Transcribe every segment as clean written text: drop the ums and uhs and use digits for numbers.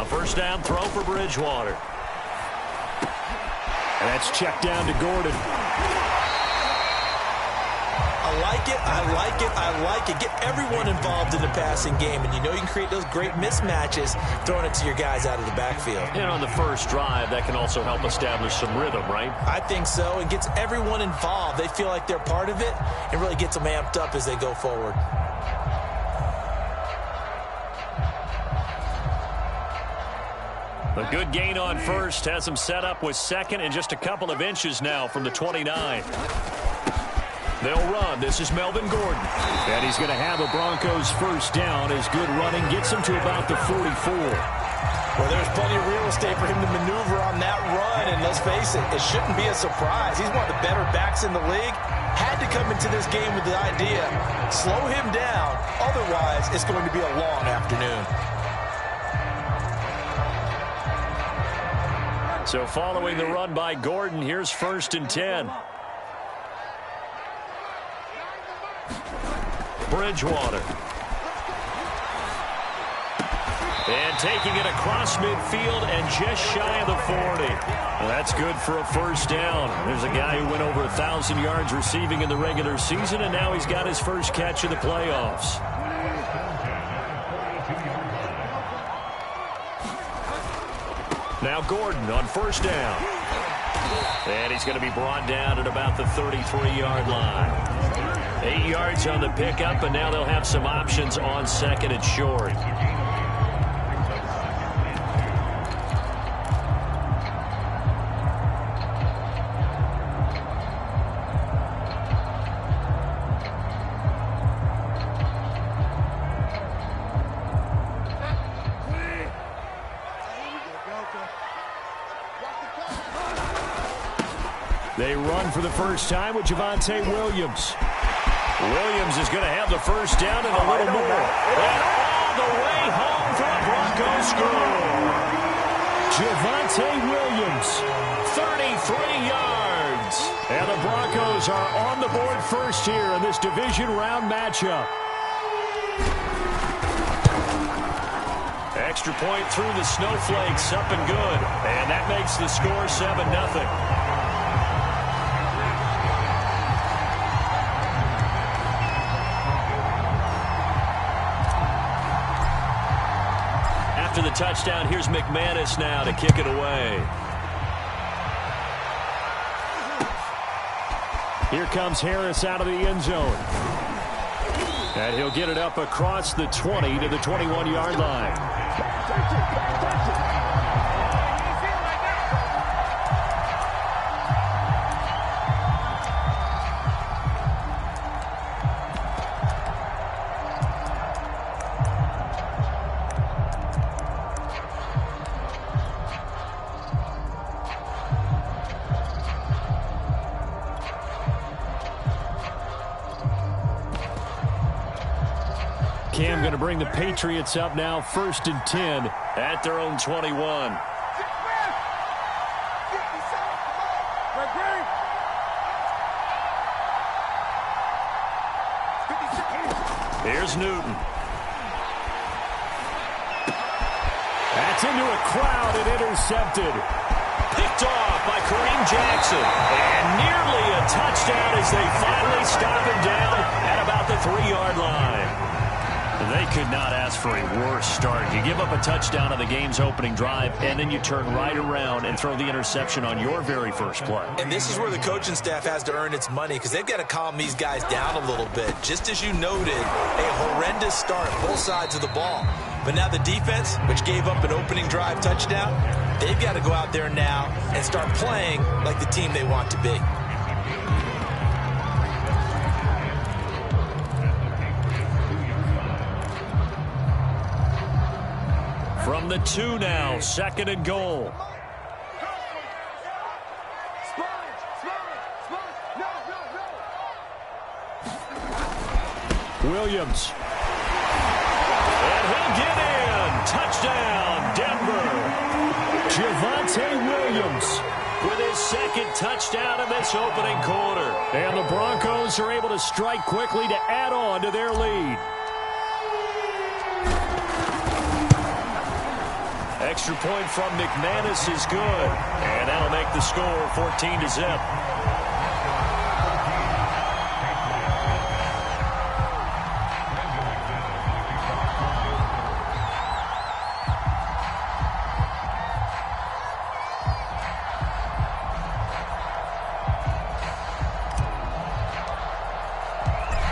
A first down throw for Bridgewater. And that's checked down to Gordon. I like it, I like it, I like it. Get everyone involved in the passing game, and you know you can create those great mismatches throwing it to your guys out of the backfield. And on the first drive, that can also help establish some rhythm, right? I think so. It gets everyone involved. They feel like they're part of it and really gets them amped up as they go forward. A good gain on first has him set up with second and just a couple of inches now from the 29. They'll run. This is Melvin Gordon. And he's going to have a Broncos first down as good running gets him to about the 44. Well, there's plenty of real estate for him to maneuver on that run, and let's face it, it shouldn't be a surprise. He's one of the better backs in the league. Had to come into this game with the idea, slow him down, otherwise it's going to be a long afternoon. So following the run by Gordon, here's 1st and 10. Bridgewater. And taking it across midfield and just shy of the 40. Well, that's good for a first down. There's a guy who went over 1,000 yards receiving in the regular season, and now he's got his first catch in the playoffs. Now Gordon on first down. And he's going to be brought down at about the 33-yard line. 8 yards on the pickup, and now they'll have some options on second and short. They run for the first time with Javonte Williams. Williams is going to have the first down and a little more. And all the way home for a Broncos score. Javonte Williams, 33 yards. And the Broncos are on the board first here in this division round matchup. Extra point through the snowflakes, up and good. And that makes the score 7-0. After the touchdown, here's McManus now to kick it away. Here comes Harris out of the end zone. And he'll get it up across the 20 to the 21-yard line. Cam going to bring the Patriots up now, 1st and 10 at their own 21. Here's Newton. That's into a crowd and intercepted. Picked off by Kareem Jackson. And nearly a touchdown as they finally stop him down at about the 3-yard line. They could not ask for a worse start. You give up a touchdown on the game's opening drive, and then you turn right around and throw the interception on your very first play. And this is where the coaching staff has to earn its money because they've got to calm these guys down a little bit. Just as you noted, a horrendous start, both sides of the ball. But now the defense, which gave up an opening drive touchdown, they've got to go out there now and start playing like the team they want to be. From the 2 now, 2nd and goal. Williams. And he'll get in. Touchdown, Denver. Javonte Williams with his 2nd touchdown in this opening quarter. And the Broncos are able to strike quickly to add on to their lead. Extra point from McManus is good. And that'll make the score 14-0.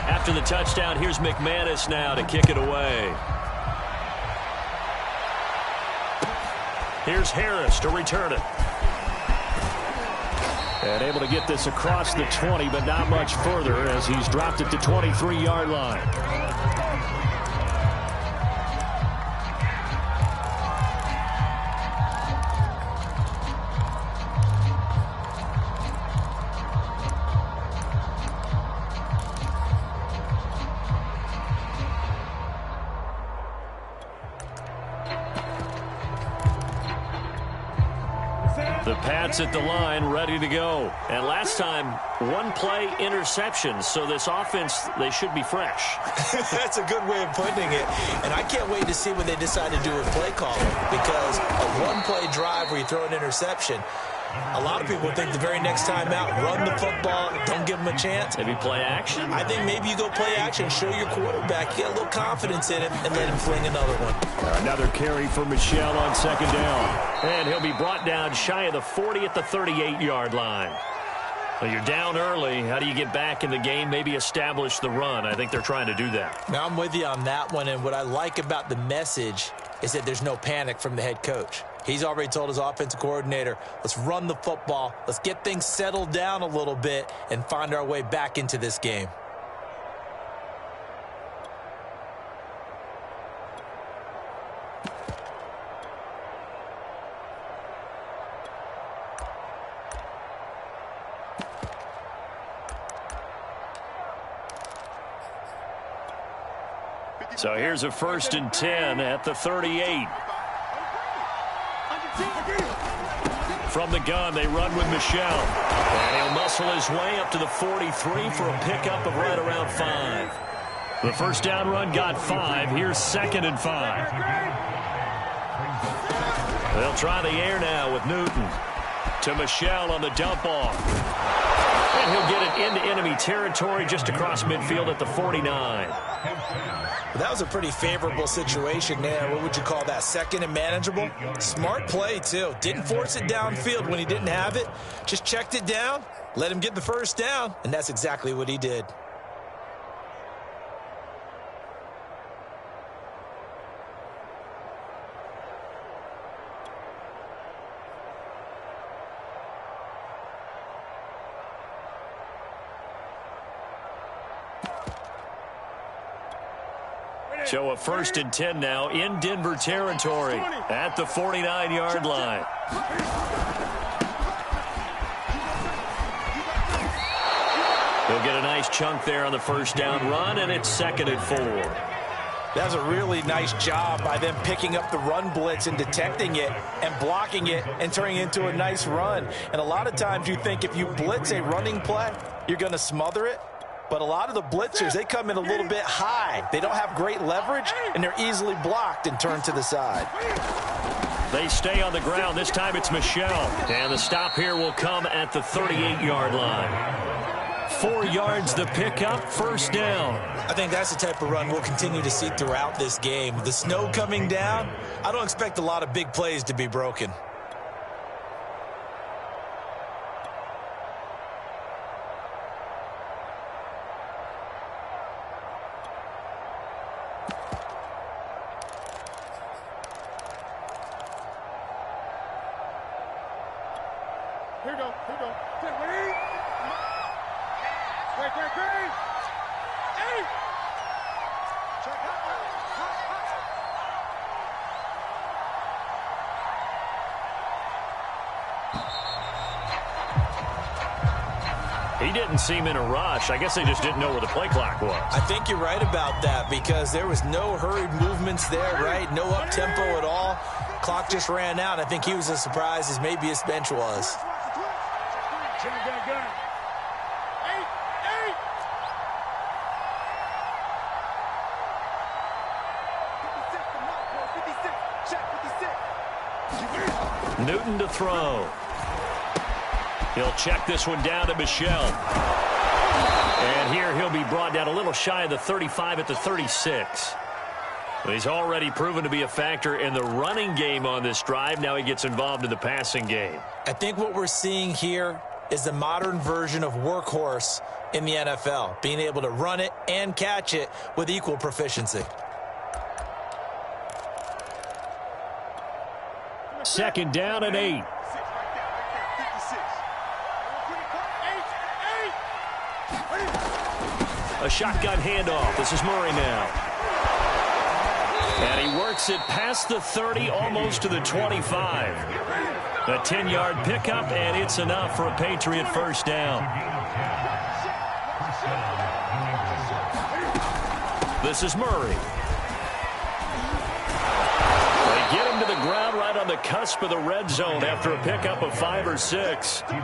After the touchdown, here's McManus now to kick it away. Here's Harris to return it. And able to get this across the 20, but not much further as he's dropped it to 23-yard line. The Pats at the line, ready to go. And last time, one play interception. So this offense, they should be fresh. That's a good way of putting it. And I can't wait to see what they decide to do with play calling. Because a one-play drive where you throw an interception, a lot of people think the very next time out, run the football, don't give them a chance. Maybe play action? I think maybe you go play action, show your quarterback, get a little confidence in him, and let him fling another one. Another carry for Michel on second down. And he'll be brought down shy of the 40 at the 38-yard line. Well, you're down early. How do you get back in the game? Maybe establish the run. I think they're trying to do that. Now, I'm with you on that one, and what I like about the message is that there's no panic from the head coach. He's already told his offensive coordinator, let's run the football, let's get things settled down a little bit and find our way back into this game. So here's a 1st and 10 at the 38. From the gun, they run with Michel. And he'll muscle his way up to the 43 for a pickup of right around 5. The first down run got 5. Here's 2nd and 5. They'll try the air now with Newton. To Michel on the dump off. And he'll get it into enemy territory just across midfield at the 49. That was a pretty favorable situation there. What would you call that? Second and manageable? Smart play, too. Didn't force it downfield when he didn't have it. Just checked it down, let him get the first down, and that's exactly what he did. So a 1st and 10 now in Denver territory at the 49-yard line. They'll get a nice chunk there on the first down run, and it's 2nd and 4. That's a really nice job by them picking up the run blitz and detecting it and blocking it and turning it into a nice run. And a lot of times you think if you blitz a running play, you're going to smother it. But a lot of the blitzers, they come in a little bit high. They don't have great leverage, and they're easily blocked and turned to the side. They stay on the ground. This time it's Michel. And the stop here will come at the 38-yard line. 4 yards the pickup, first down. I think that's the type of run we'll continue to see throughout this game. The snow coming down, I don't expect a lot of big plays to be broken. Here we go. Wait. Hey! Check out. He didn't seem in a rush. I guess they just didn't know where the play clock was. I think you're right about that because there was no hurried movements there, right? No up-tempo at all. Clock just ran out. I think he was as surprised as maybe his bench was. Newton to throw. He'll check this one down to Michel. And here he'll be brought down a little shy of the 35 at the 36. He's already proven to be a factor in the running game on this drive. Now he gets involved in the passing game. I think what we're seeing here is the modern version of workhorse in the NFL, being able to run it and catch it with equal proficiency. Second down and 8. A shotgun handoff. This is Murray now. And he works it past the 30, almost to the 25. A 10-yard pickup, and it's enough for a Patriot first down. This is Murray. They get him to the ground right on the cusp of the red zone after a pickup of 5 or 6. All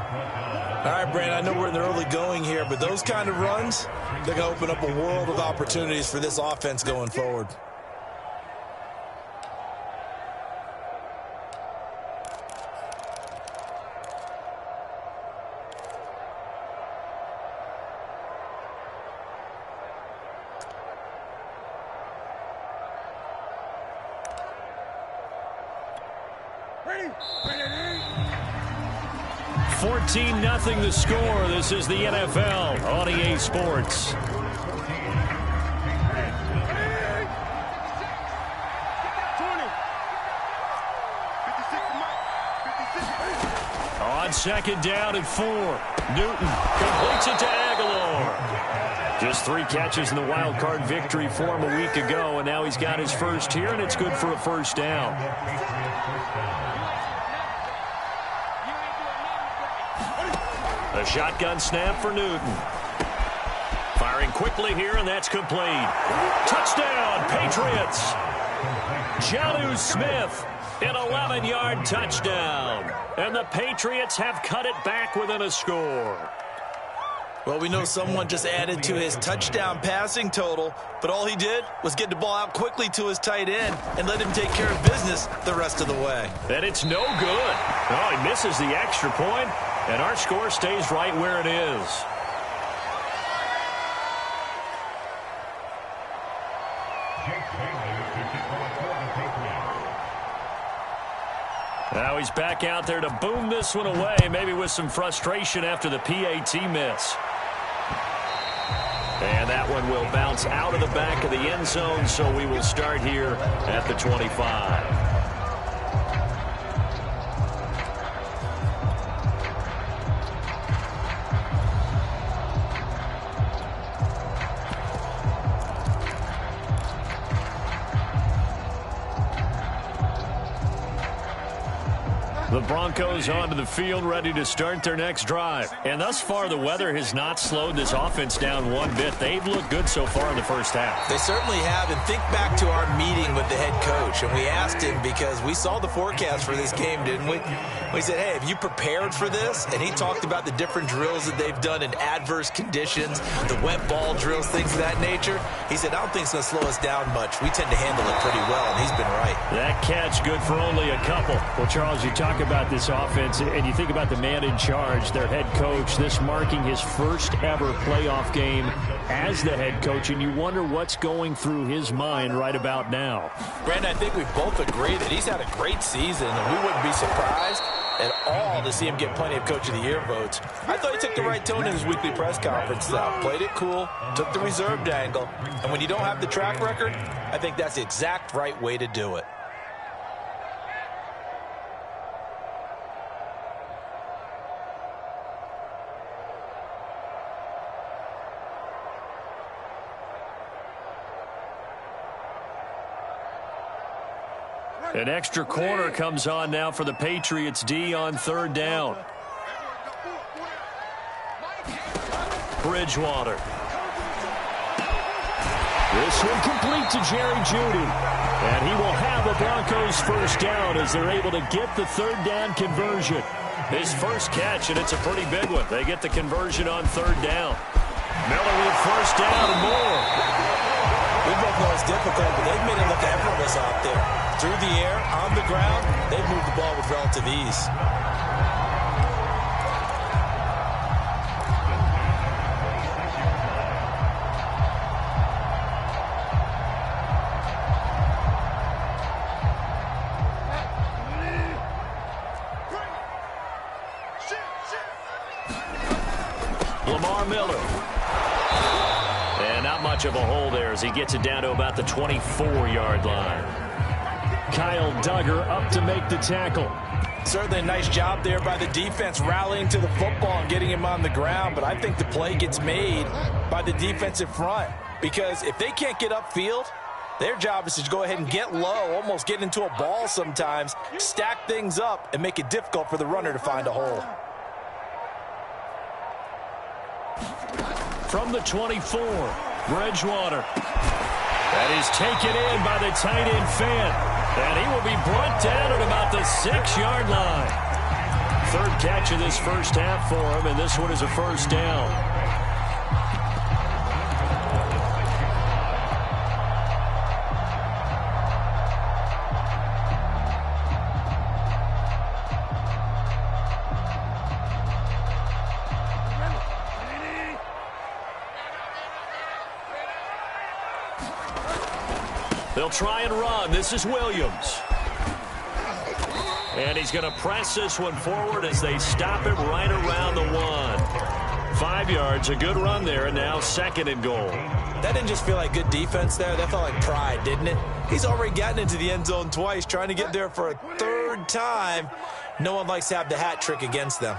right, Brandon, I know we're in the early going here, but those kind of runs, they're going to open up a world of opportunities for this offense going forward. Ready? 14-0 the score. This is the NFL on EA Sports. On second down and 4. Newton completes it to Aguilar. Just 3 catches in the wild card victory for him a week ago, and now he's got his first here, and it's good for a first down. A shotgun snap for Newton. Firing quickly here, and that's complete. Touchdown, Patriots. Jonnu Smith, an 11-yard touchdown. And the Patriots have cut it back within a score. Well, we know someone just added to his touchdown passing total, but all he did was get the ball out quickly to his tight end and let him take care of business the rest of the way. And it's no good. Oh, he misses the extra point, and our score stays right where it is. Now he's back out there to boom this one away, maybe with some frustration after the PAT miss. And that one will bounce out of the back of the end zone, so we will start here at the 25. The Broncos onto the field, ready to start their next drive. And thus far, the weather has not slowed this offense down one bit. They've looked good so far in the first half. They certainly have. And think back to our meeting with the head coach. And we asked him, because we saw the forecast for this game, didn't we? We said, hey, have you prepared for this? And he talked about the different drills that they've done in adverse conditions, the wet ball drills, things of that nature. He said, I don't think it's going to slow us down much. We tend to handle it pretty well, and he's been right. That catch good for only a couple. Well, Charles, you talk about this offense, and you think about the man in charge, their head coach, this marking his first ever playoff game as the head coach, and you wonder what's going through his mind right about now. Brandon, I think we both agree that he's had a great season, and we wouldn't be surprised at all to see him get plenty of Coach of the Year votes. I thought he took the right tone in his weekly press conference, though. Played it cool, took the reserved angle, and when you don't have the track record, I think that's the exact right way to do it. An extra corner comes on now for the Patriots D on third down. Bridgewater. This one complete to Jerry Jeudy. And he will have the Broncos first down as they're able to get the third down conversion. His first catch, and it's a pretty big one. They get the conversion on third down. Miller with first down and more. We both know it's difficult, but they've made it look effortless out there. Through the air, on the ground, they've moved the ball with relative ease. Of a hole there as he gets it down to about the 24-yard line. Kyle Duggar up to make the tackle. Certainly a nice job there by the defense rallying to the football and getting him on the ground, but I think the play gets made by the defensive front because if they can't get upfield, their job is to go ahead and get low, almost get into a ball sometimes, stack things up, and make it difficult for the runner to find a hole. From the 24, Bridgewater. That is taken in by the tight end Fant. And he will be brought down at about the 6-yard line. Third catch of this first half for him, and this one is a first down. They'll try and run. This is Williams. And he's going to press this one forward as they stop him right around the 1. 5 yards, a good run there, and now 2nd and goal. That didn't just feel like good defense there. That felt like pride, didn't it? He's already gotten into the end zone twice, trying to get there for a 3rd time. No one likes to have the hat trick against them.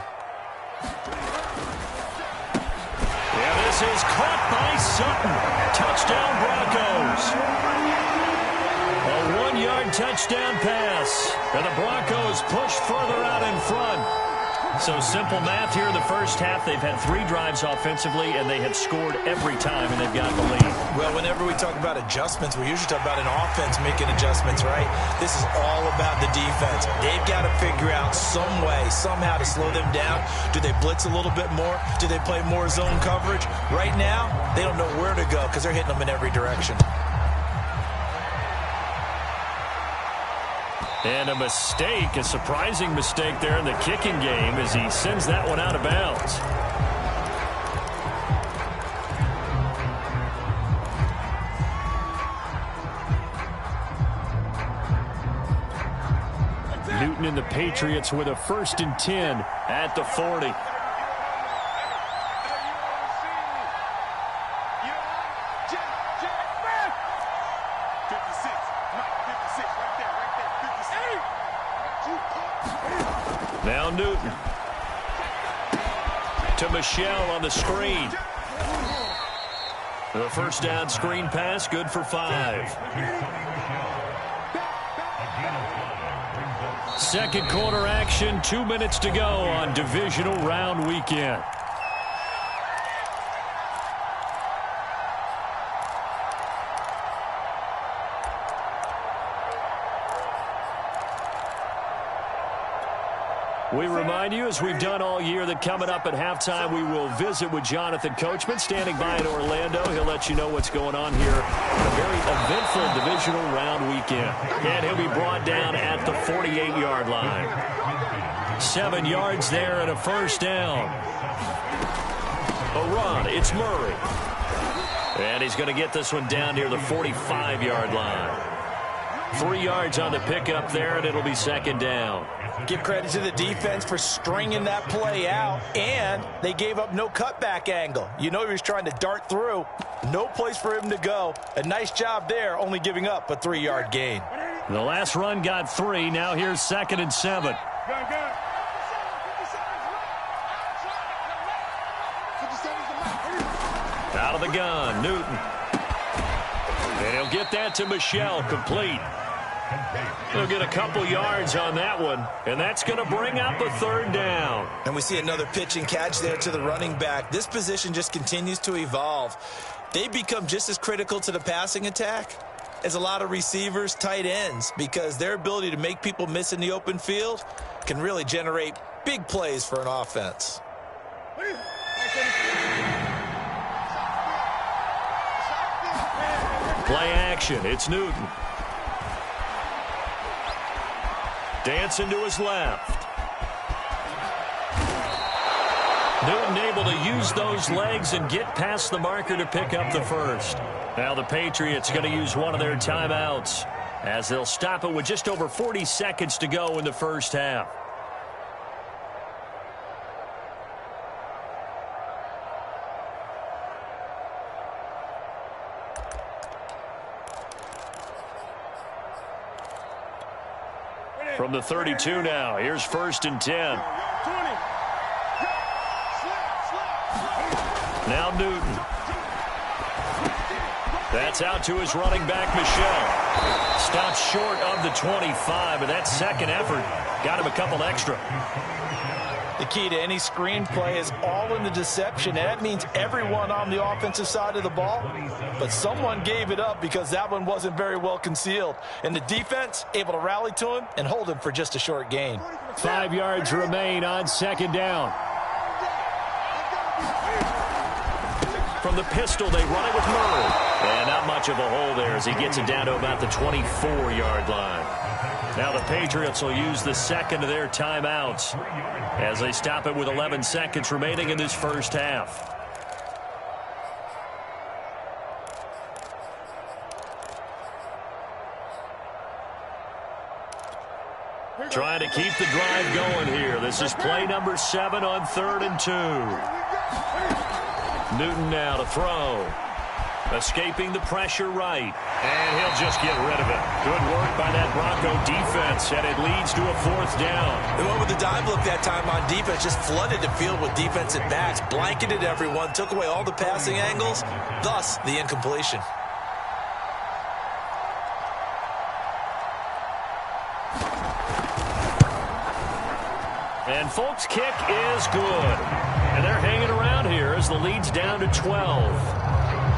Yeah, this is caught by Sutton. Touchdown, Broncos. A 1-yard touchdown pass. And the Broncos push further out in front. So simple math here in the first half. They've had 3 drives offensively, and they have scored every time, and they've got the lead. Well, whenever we talk about adjustments, we usually talk about an offense making adjustments, right? This is all about the defense. They've got to figure out some way, somehow to slow them down. Do they blitz a little bit more? Do they play more zone coverage? Right now, they don't know where to go because they're hitting them in every direction. And a mistake, a surprising mistake there in the kicking game as he sends that one out of bounds. Newton and the Patriots with a 1st and 10 at the 40. Now Newton to Michelle on the screen. The first down screen pass, good for 5. Second quarter action, 2 minutes to go on divisional round weekend. We remind you, as we've done all year, that coming up at halftime, we will visit with Jonathan Coachman, standing by in Orlando. He'll let you know what's going on here in a very eventful divisional round weekend. And he'll be brought down at the 48-yard line. 7 yards there and a first down. A run, it's Murray. And he's going to get this one down near the 45-yard line. 3 yards on the pickup there, and it'll be 2nd down. Give credit to the defense for stringing that play out, and they gave up no cutback angle. You know he was trying to dart through. No place for him to go. A nice job there, only giving up a 3-yard gain. The last run got 3. Now here's 2nd and 7. Out of the gun, Newton. And he'll get that to Michelle, complete. They'll get a couple yards on that one, and that's going to bring up a 3rd down. And we see another pitch and catch there to the running back. This position just continues to evolve. They become just as critical to the passing attack as a lot of receivers, tight ends, because their ability to make people miss in the open field can really generate big plays for an offense. Play action, it's Newton. Dancing to his left. Newton able to use those legs and get past the marker to pick up the first. Now the Patriots going to use one of their timeouts as they'll stop it with just over 40 seconds to go in the first half. From the 32 now, here's 1st and 10. Now Newton. That's out to his running back, Michel. Stops short of the 25, but that second effort got him a couple extra. The key to any screenplay is all in the deception, and that means everyone on the offensive side of the ball. But someone gave it up because that one wasn't very well concealed. And the defense able to rally to him and hold him for just a short gain. 5 yards remain on 2nd down. From the pistol, they run it with Murray. And not much of a hole there as he gets it down to about the 24-yard line. Now the Patriots will use the second of their timeouts as they stop it with 11 seconds remaining in this first half. Trying to keep the drive going here. This is play number 7 on 3rd and 2. Newton now to throw. Escaping the pressure right. And he'll just get rid of it. Good work by that Bronco defense, and it leads to a 4th down. And what with the dive look that time on defense, just flooded the field with defensive backs, blanketed everyone, took away all the passing angles, thus the incompletion. And Folk's kick is good. And they're hanging around here as the lead's down to 12.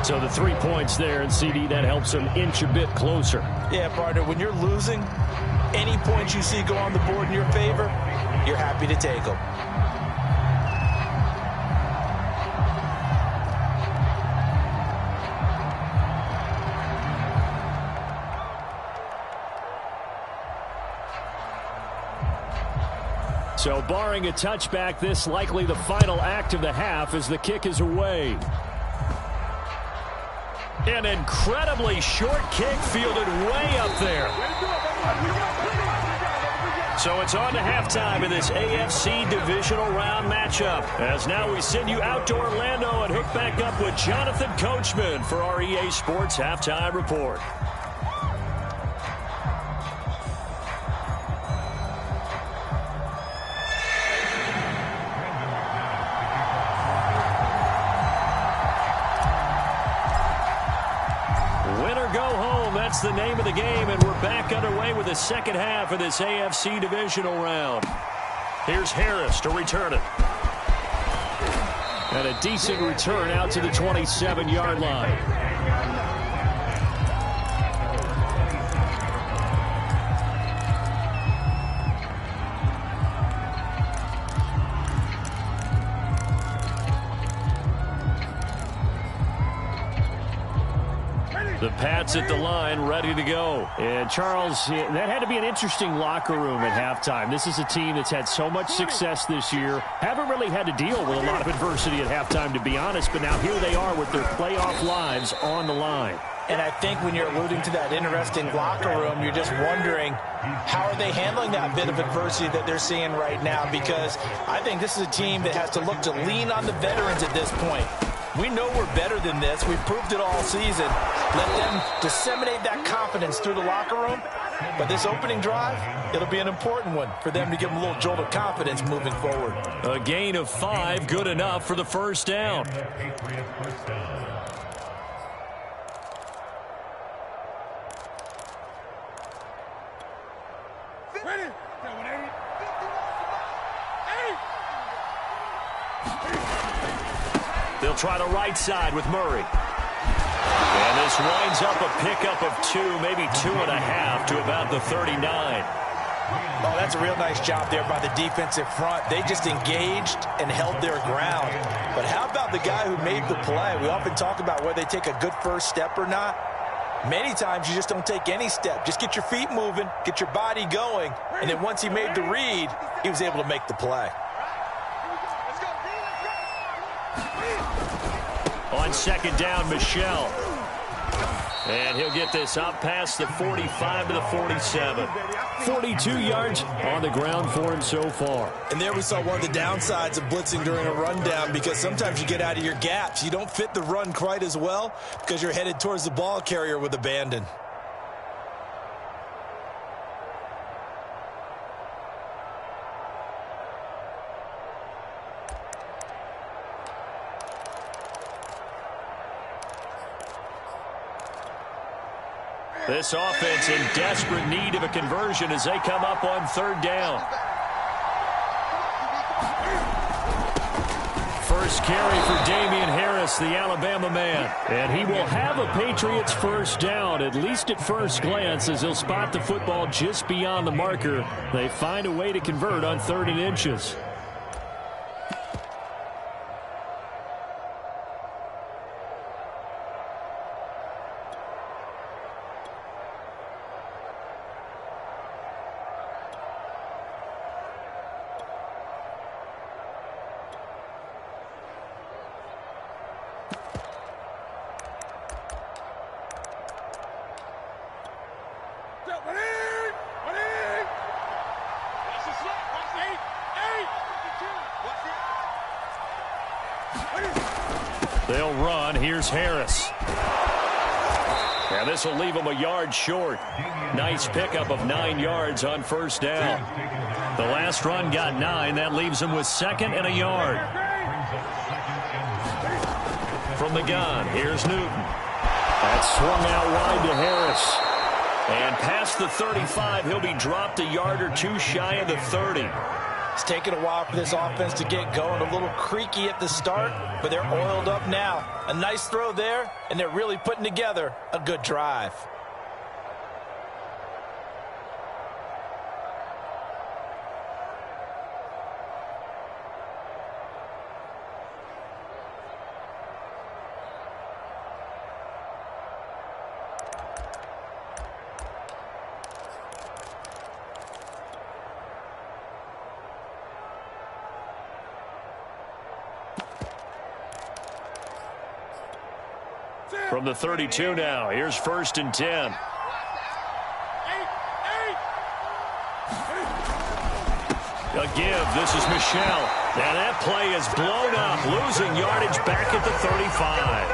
So the 3 points there, and CD, that helps them inch a bit closer. Yeah, partner, when you're losing, any points you see go on the board in your favor, you're happy to take them. So barring a touchback, this likely the final act of the half as the kick is away. An incredibly short kick fielded way up there. So it's on to halftime in this AFC divisional round matchup. As now we send you out to Orlando and hook back up with Jonathan Coachman for our EA Sports Halftime Report. That's the name of the game, and we're back underway with the second half of this AFC divisional round. Here's Harris to return it. And a decent return out to the 27-yard line. The Pats at the line, ready to go. And, Charles, that had to be an interesting locker room at halftime. This is a team that's had so much success this year. Haven't really had to deal with a lot of adversity at halftime, to be honest. But now here they are with their playoff lives on the line. And I think when you're alluding to that interesting locker room, you're just wondering, how are they handling that bit of adversity that they're seeing right now? Because I think this is a team that has to look to lean on the veterans at this point. We know we're better than this. We've proved it all season. Let them disseminate that confidence through the locker room. But this opening drive, it'll be an important one for them to give them a little jolt of confidence moving forward. A gain of 5, good enough for the first down. They'll try the right side with Murray. And this winds up a pickup of 2, maybe 2.5 to about the 39. Oh, that's a real nice job there by the defensive front. They just engaged and held their ground. But how about the guy who made the play? We often talk about whether they take a good first step or not. Many times you just don't take any step. Just get your feet moving, get your body going, and then once he made the read, he was able to make the play. On second down, Michel. And he'll get this up past the 45 to the 47. 42 yards on the ground for him so far. And there we saw one of the downsides of blitzing during a rundown, because sometimes you get out of your gaps. You don't fit the run quite as well because you're headed towards the ball carrier with abandon. This offense in desperate need of a conversion as they come up on third down. First carry for Damian Harris, the Alabama man. And he will have a Patriots first down, at least at first glance, as he'll spot the football just beyond the marker. They find a way to convert on 3rd and inches. They'll run. Here's Harris. And this will leave him a yard short. Nice pickup of 9 yards on first down. The last run got 9. That leaves him with 2nd and a yard. From the gun, here's Newton. That's swung out wide to Harris. And past the 35, he'll be dropped a yard or two shy of the 30. It's taken a while for this offense to get going. A little creaky at the start, but they're oiled up now. A nice throw there, and they're really putting together a good drive. From the 32 now, here's 1st and 10. A give, this is Michel. And that play is blown up, losing yardage back at the 35.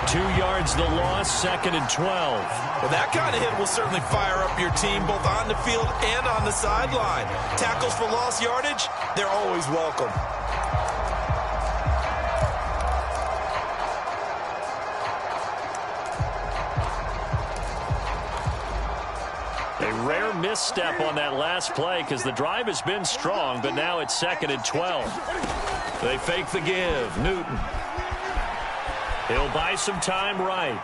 2 yards the loss, 2nd and 12. Well, that kind of hit will certainly fire up your team, both on the field and on the sideline. Tackles for lost yardage, they're always welcome. A rare misstep on that last play because the drive has been strong, but now it's 2nd and 12. They fake the give. Newton. He'll buy some time right.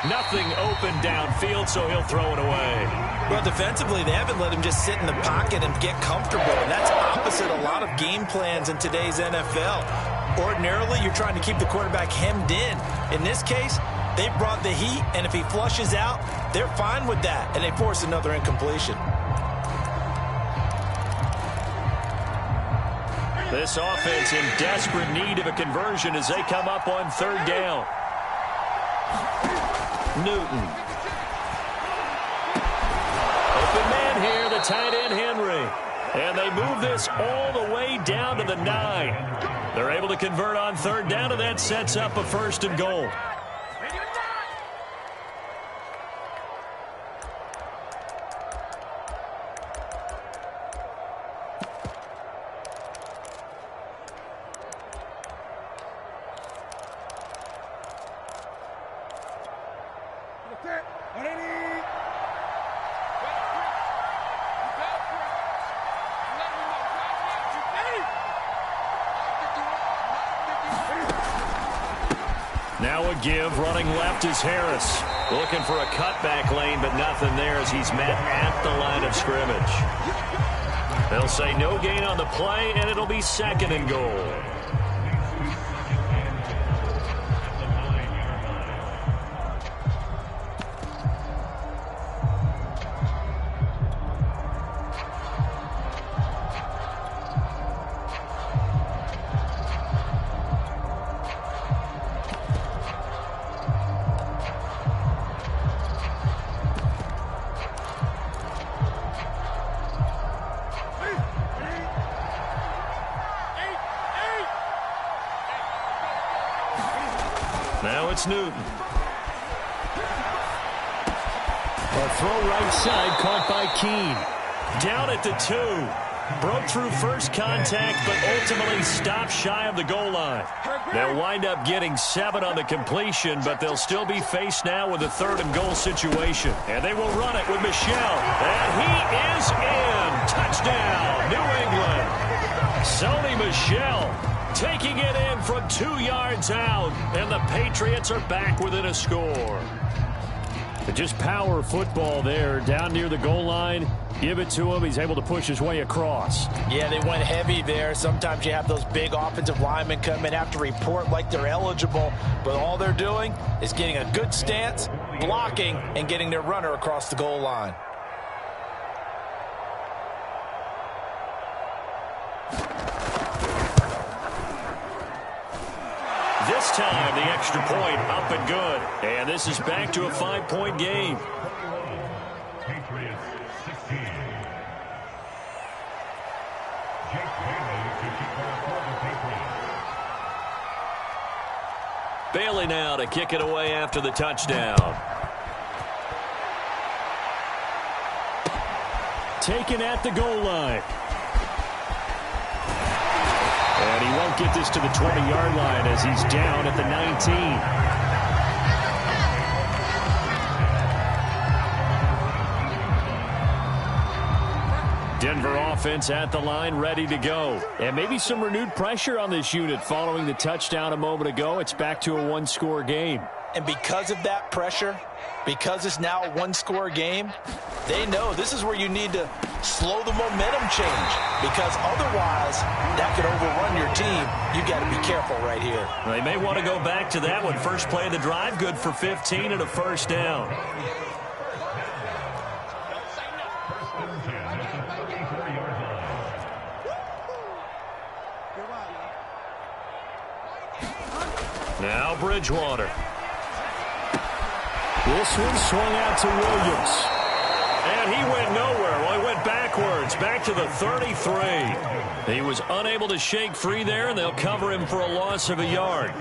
Nothing open downfield, so he'll throw it away. Well, defensively, they haven't let him just sit in the pocket and get comfortable, and that's opposite a lot of game plans in today's NFL. Ordinarily, you're trying to keep the quarterback hemmed in. In this case, they brought the heat, and if he flushes out, they're fine with that, and they force another incompletion. This offense in desperate need of a conversion as they come up on 3rd down. Newton. Open man here, the tight end Henry. And they move this all the way down to the 9. They're able to convert on 3rd down, and that sets up a 1st and goal. Now a give, running left is Harris. Looking for a cutback lane, but nothing there as he's met at the line of scrimmage. They'll say no gain on the play, and it'll be 2nd and goal. it's Newton. A throw right side caught by Keene. Down at the 2. Broke through first contact, but ultimately stopped shy of the goal line. They'll wind up getting 7 on the completion, but they'll still be faced now with a 3rd and goal situation. And they will run it with Michel. And he is in. Touchdown, New England. Sony Michel taking it in from 2 yards out. And the Patriots are back within a score. But just power football there down near the goal line. Give it to him. He's able to push his way across. Yeah, they went heavy there. Sometimes you have those big offensive linemen come and have to report like they're eligible, but all they're doing is getting a good stance, blocking, and getting their runner across the goal line. This time, the extra point up and good. And this is back to a 5-point game. Bailey now to kick it away after the touchdown. Taken at the goal line. And he won't get this to the 20-yard line as he's down at the 19. Denver offense at the line, ready to go. And maybe some renewed pressure on this unit following the touchdown a moment ago. It's back to a 1-score game. And because of that pressure, because it's now a 1-score game, they know this is where you need to slow the momentum change, because otherwise that could overrun your team. You got to be careful right here. They may want to go back to that one. First play of the drive, good for 15 and a first down. Now Bridgewater. This one swung out to Williams. And he went nowhere. Well, he went backwards, back to the 33. He was unable to shake free there, and they'll cover him for a loss of a yard.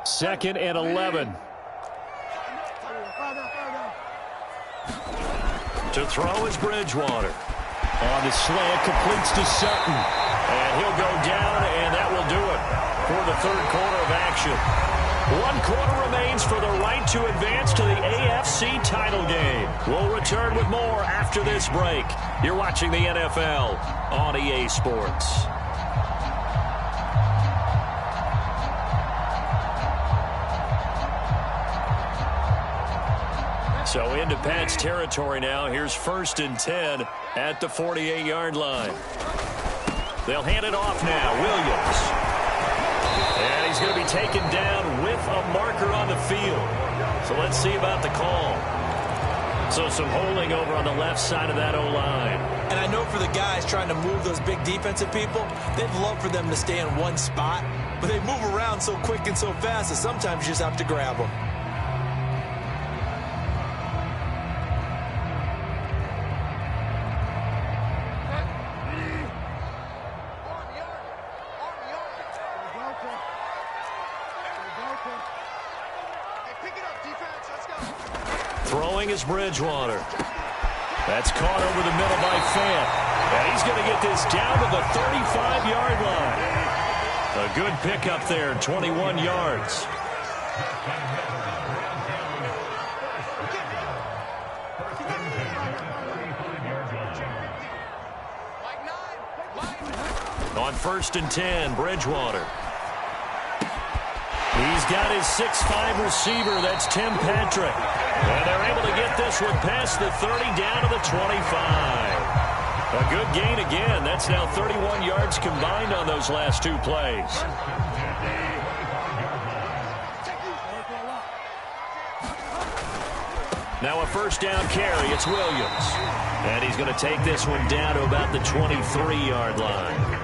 Second and 11. To throw is Bridgewater. On the slant, completes to Sutton. And he'll go down, and that will do it for the 3rd quarter of action. 1 quarter remains for the right to advance to the AFC title game. We'll return with more after this break. You're watching the NFL on EA Sports. So into Pat's territory now. Here's 1st and 10 at the 48-yard line. They'll hand it off now. Williams. And he's going to be taken down with a marker on the field. So let's see about the call. So some holding over on the left side of that O-line. And I know for the guys trying to move those big defensive people, they'd love for them to stay in one spot. But they move around so quick and so fast that sometimes you just have to grab them. Throwing is Bridgewater. That's caught over the middle by Fant. And he's going to get this down to the 35-yard line. A good pickup there, 21 yards. On 1st and 10, Bridgewater. He's got his 6'5" receiver. That's Tim Patrick. And they're able to get this one past the 30 down to the 25. A good gain again. That's now 31 yards combined on those last 2 plays. Now a first down carry. It's Williams. And he's going to take this one down to about the 23-yard line.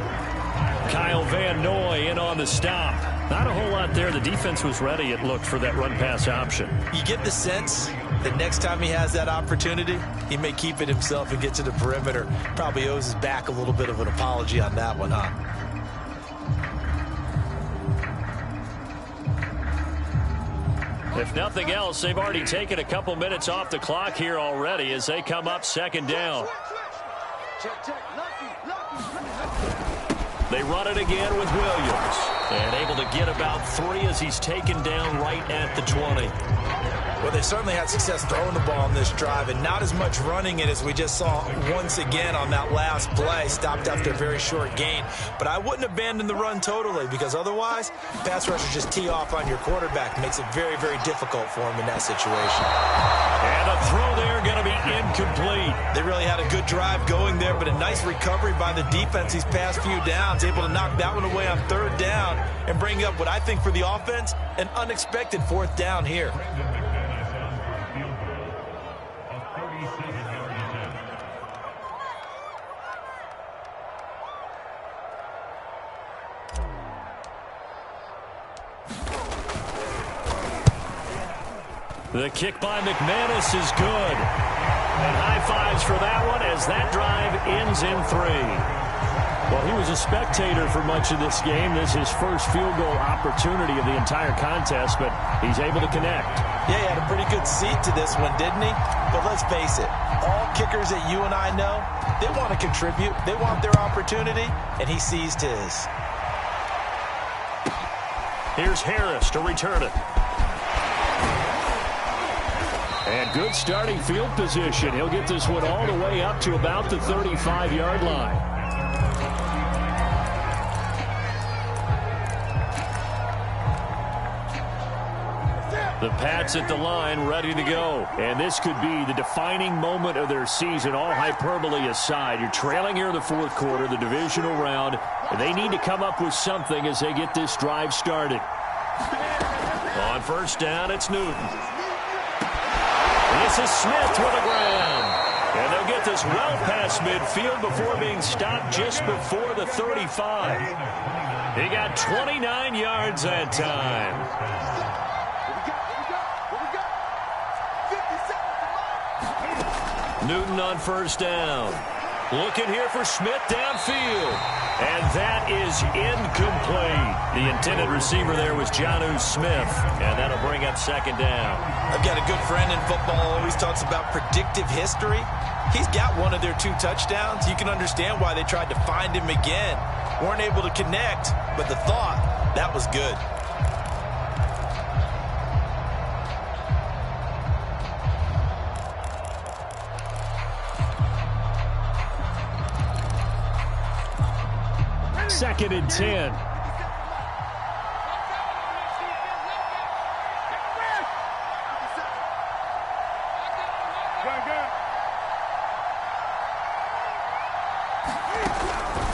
Kyle Van Noy in on the stop. Not a whole lot there. The defense was ready, it looked, for that run-pass option. You get the sense The next time he has that opportunity, he may keep it himself and get to the perimeter. Probably owes his back a little bit of an apology on that one, huh? If nothing else, they've already taken a couple minutes off the clock here already as they come up second down. They run it again with Williams. And able to get about 3 as he's taken down right at the 20. Well, they certainly had success throwing the ball on this drive, and not as much running it as we just saw once again on that last play. Stopped after a very short gain. But I wouldn't abandon the run totally, because otherwise, pass rushers just tee off on your quarterback. Makes it very, very difficult for him in that situation. And a throw there going to be incomplete. They really had a good drive going there, but a nice recovery by the defense these past few downs. Able to knock that one away on third down and bring up what I think for the offense, an unexpected fourth down here. The kick by McManus is good. And high fives for that one as that drive ends in 3. Well, he was a spectator for much of this game. This is his first field goal opportunity of the entire contest, but he's able to connect. Yeah, he had a pretty good seat to this one, didn't he? But let's face it, all kickers that you and I know, they want to contribute. They want their opportunity, and he seized his. Here's Harris to return it. And good starting field position. He'll get this one all the way up to about the 35-yard line. The Pats at the line, ready to go. And this could be the defining moment of their season, all hyperbole aside. You're trailing here in the fourth quarter, the divisional round, and they need to come up with something as they get this drive started. On first down, it's Newton. This is Smith with the ground. And they'll get this well past midfield before being stopped just before the 35. He got 29 yards that time. Newton on first down. Looking here for Smith downfield. And that is incomplete. The intended receiver there was Jonnu Smith. And that'll bring up second down. I've got a good friend in football, always talks about predictive history. He's got one of their 2 touchdowns. You can understand why they tried to find him again. Weren't able to connect, but the thought, that was good. Second and 10.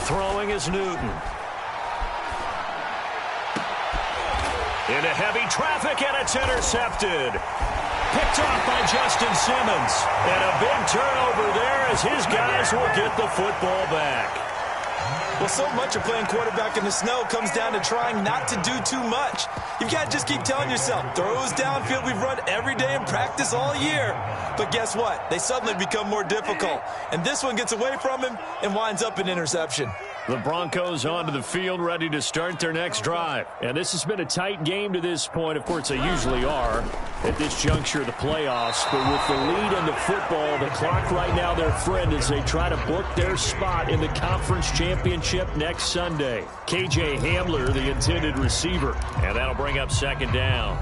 Throwing is Newton. Into heavy traffic, and it's intercepted. Picked off by Justin Simmons. And a big turnover there as his guys will get the football back. Well, so much of playing quarterback in the snow comes down to trying not to do too much. You've got to just keep telling yourself, throws downfield we've run every day in practice all year. But guess what? They suddenly become more difficult. And this one gets away from him and winds up an interception. The Broncos onto the field, ready to start their next drive. And this has been a tight game to this point. Of course, they usually are at this juncture of the playoffs. But with the lead in the football, the clock right now their friend as they try to book their spot in the conference championship next Sunday. KJ Hamler, the intended receiver. And that'll bring up second down.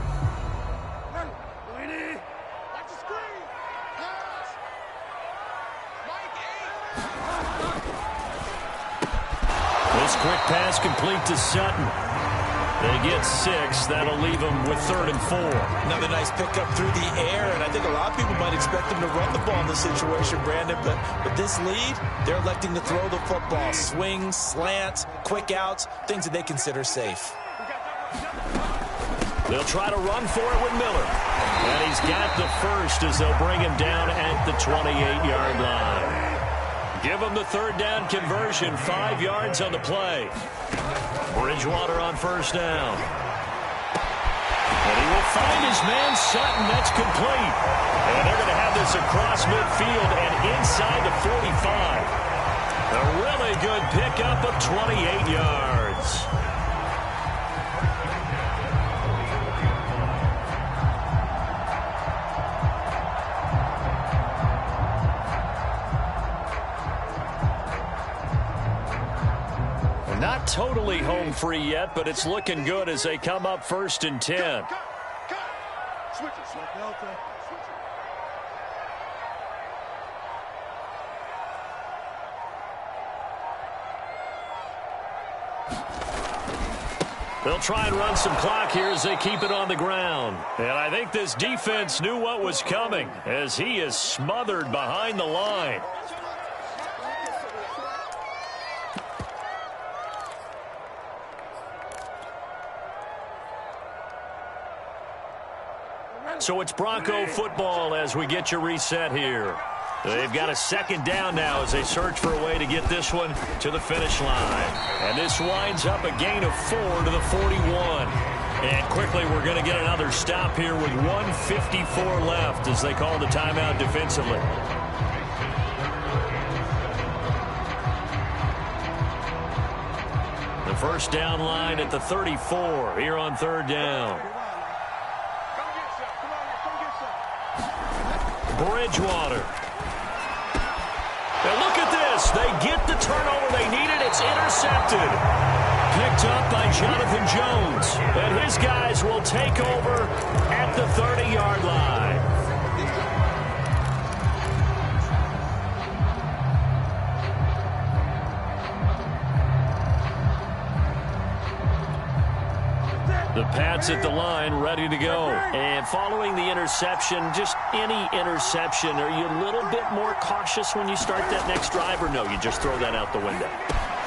This quick pass complete to Sutton. They get 6. That'll leave them with 3rd and 4. Another nice pickup through the air, and I think a lot of people might expect them to run the ball in this situation, Brandon, but with this lead, they're electing to throw the football. Swings, slants, quick outs, things that they consider safe. They'll try to run for it with Miller. And he's got the first as they'll bring him down at the 28-yard line. Give him the 3rd down conversion, 5 yards on the play. Bridgewater on first down. And he will find his man Sutton. That's complete. And they're going to have this across midfield and inside the 45. A really good pickup of 28 yards. Not totally home free yet, but it's looking good as they come up 1st and 10. Switch it, switch it. They'll try and run some clock here as they keep it on the ground. And I think this defense knew what was coming as he is smothered behind the line. So it's Bronco football as we get you reset here. They've got a 2nd down now as they search for a way to get this one to the finish line. And this winds up a gain of 4 to the 41. And quickly we're going to get another stop here with 1:54 left as they call the timeout defensively. The 1st down line at the 34 here on 3rd down. Bridgewater. Now look at this. They get the turnover they needed. It's intercepted. Picked up by Jonathan Jones. And his guys will take over at the 30-yard line. The Pats at the line, ready to go. And following the interception, just any interception, are you a little bit more cautious when you start that next drive, or no, you just throw that out the window?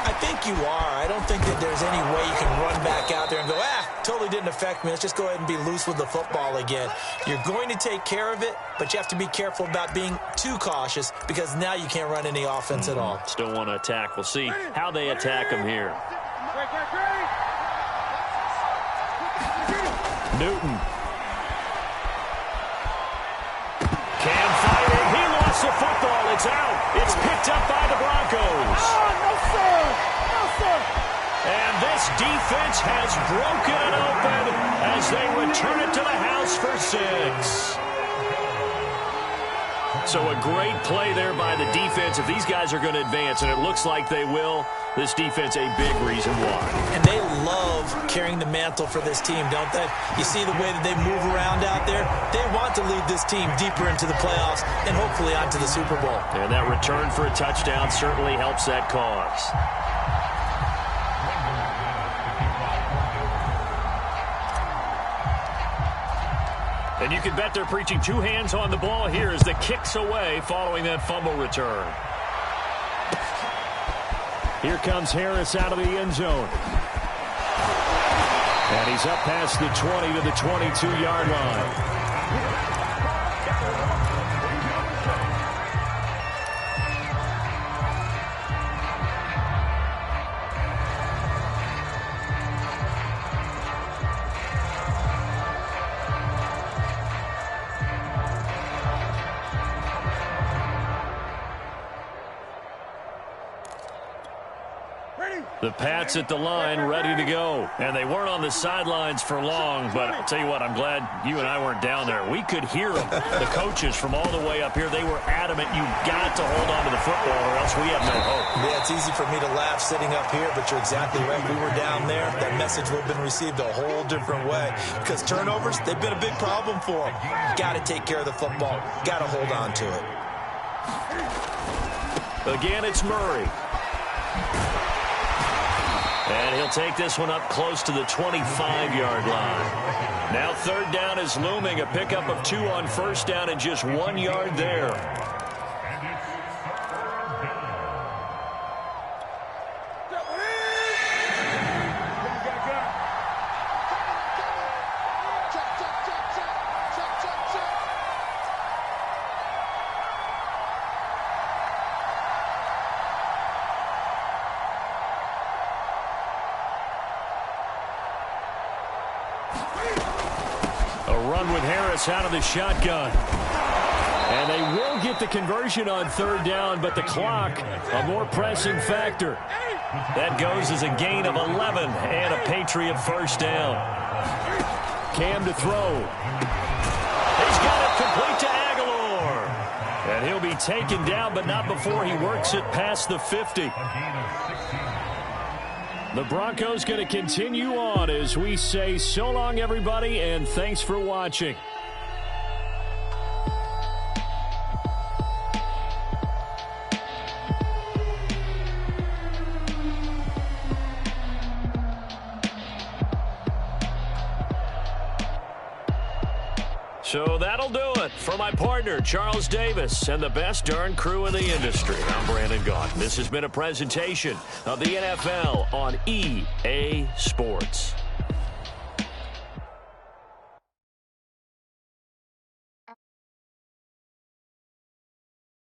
I think you are. I don't think that there's any way you can run back out there and go, totally didn't affect me. Let's just go ahead and be loose with the football again. You're going to take care of it, but you have to be careful about being too cautious because now you can't run any offense at all. Still want to attack. We'll see how they attack him here. Newton. Can fight it. He lost the football. It's out. It's picked up by the Broncos. Oh, no, sir. No, sir. And this defense has broken it open as they return it to the house for 6. So a great play there by the defense. If these guys are going to advance, and it looks like they will, this defense a big reason why. And they love carrying the mantle for this team, don't they? You see the way that they move around out there? They want to lead this team deeper into the playoffs and hopefully onto the Super Bowl. And that return for a touchdown certainly helps that cause. And you can bet they're preaching 2 hands on the ball here as the kick's away following that fumble return. Here comes Harris out of the end zone. And he's up past the 20 to the 22-yard line. The Pats at the line, ready to go. And they weren't on the sidelines for long, but I'll tell you what, I'm glad you and I weren't down there. We could hear them, the coaches from all the way up here. They were adamant, you've got to hold on to the football or else we have no hope. Yeah, it's easy for me to laugh sitting up here, but you're exactly right. We were down there. That message would have been received a whole different way because turnovers, they've been a big problem for them. Got to take care of the football. Got to hold on to it. Again, it's Murray. And he'll take this one up close to the 25-yard line. Now 3rd down is looming. A pickup of 2 on 1st down and just 1 yard there. A run with Harris out of the shotgun. And they will get the conversion on third down, but the clock, a more pressing factor. That goes as a gain of 11 and a Patriot first down. Cam to throw. He's got it complete to Aguilar. And he'll be taken down, but not before he works it past the 50. The Broncos going to continue on as we say so long, everybody, and thanks for watching. So that'll do it for my partner, Charles Davis, and the best darn crew in the industry. I'm Brandon Gaughan. This has been a presentation of the NFL on EA Sports.